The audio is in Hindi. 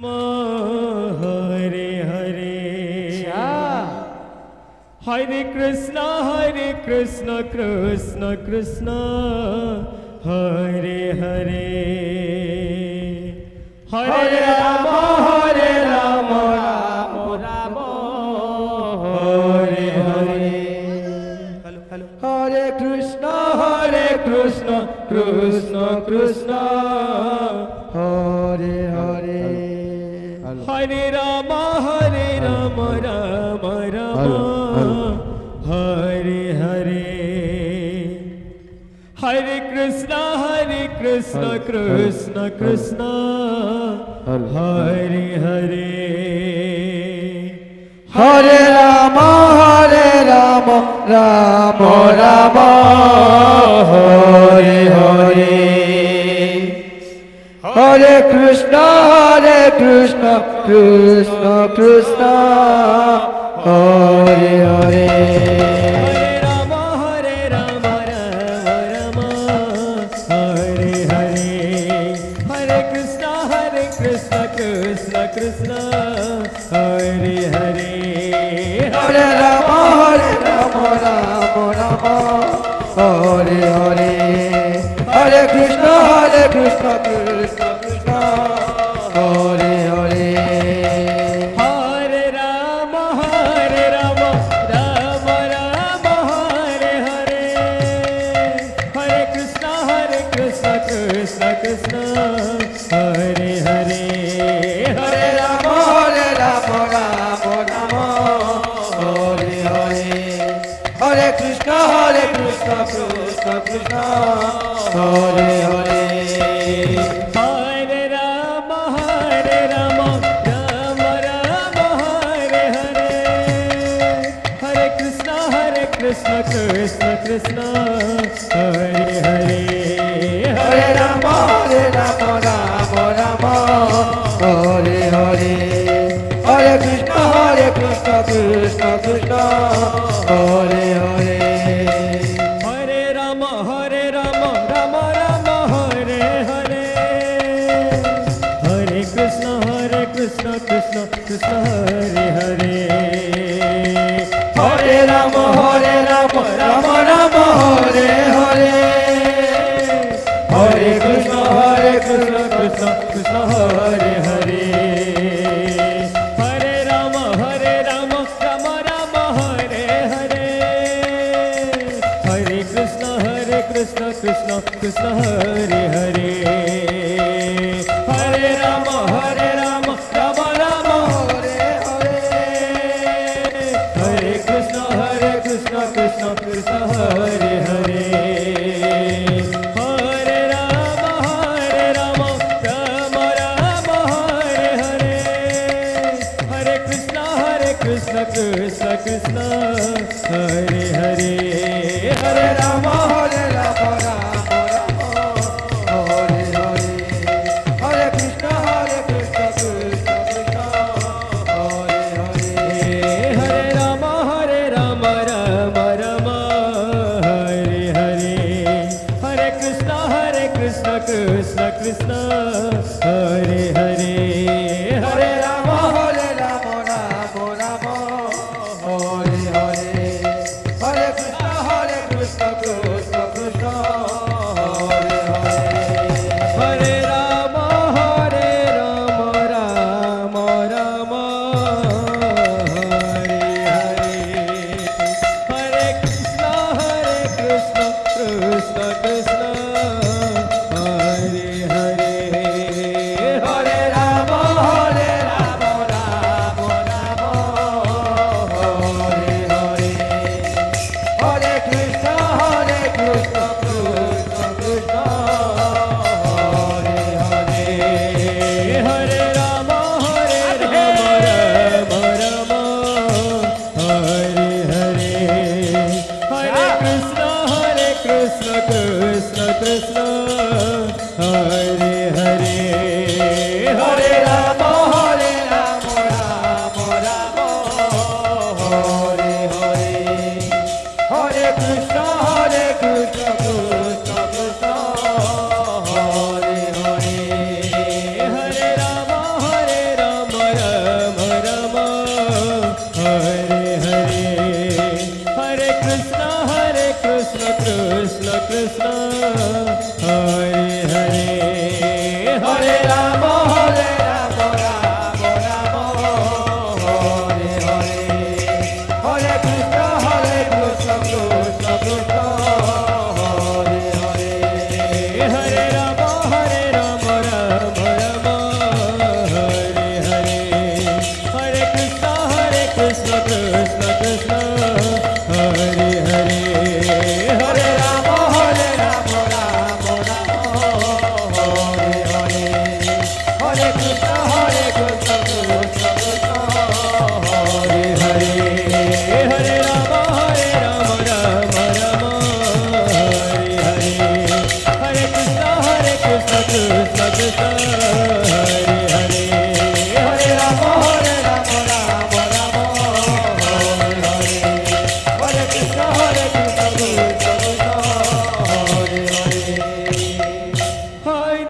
हरे हरे हरे कृष्णा कृष्ण कृष्ण हरे हरे हरे राम राम राम हरे हरे हरे कृष्ण कृष्ण कृष्ण हरे हरे हरे राम राम राम हरे हरे हरे कृष्ण कृष्ण कृष्ण हरे हरे हरे राम राम राम हरे हरे हरे कृष्ण कृष्ण कृष्ण हरे हरे हरे राम राम राम हरे हरे हरे कृष्ण कृष्ण कृष्ण हरे हरे हरे राम राम हरे हरे हरे कृष्ण कृष्ण कृष्ण हरे हरे हरे राम राम राम हरे हरे हरे कृष्ण कृष्ण कृष्ण हरे हरे हरे राम राम राम हरे हरे हरे कृष्ण कृष्ण कृष्ण हरे हरे हरे राम राम राम हरे हरे हरे कृष्ण कृष्ण कृष्ण हरे हरे हरे राम राम राम हरे हरे हरे कृष्ण कृष्ण कृष्ण हरे हरे हरे राम राम राम हरे हरे हरे कृष्ण कृष्ण कृष्ण हरे हरे हरे राम राम राम हरे हरे हरे कृष्ण कृष्ण कृष्ण हरे हरे हरे राम राम राम हरे हरे हरे कृष्ण कृष्ण कृष्ण हरे हरे हरे राम राम राम हरे हरे हरे कृष्ण कृष्ण कृष्ण हरे हरे हरे राम राम राम हरे हरे हरे कृष्ण कृष्ण कृष्ण हरे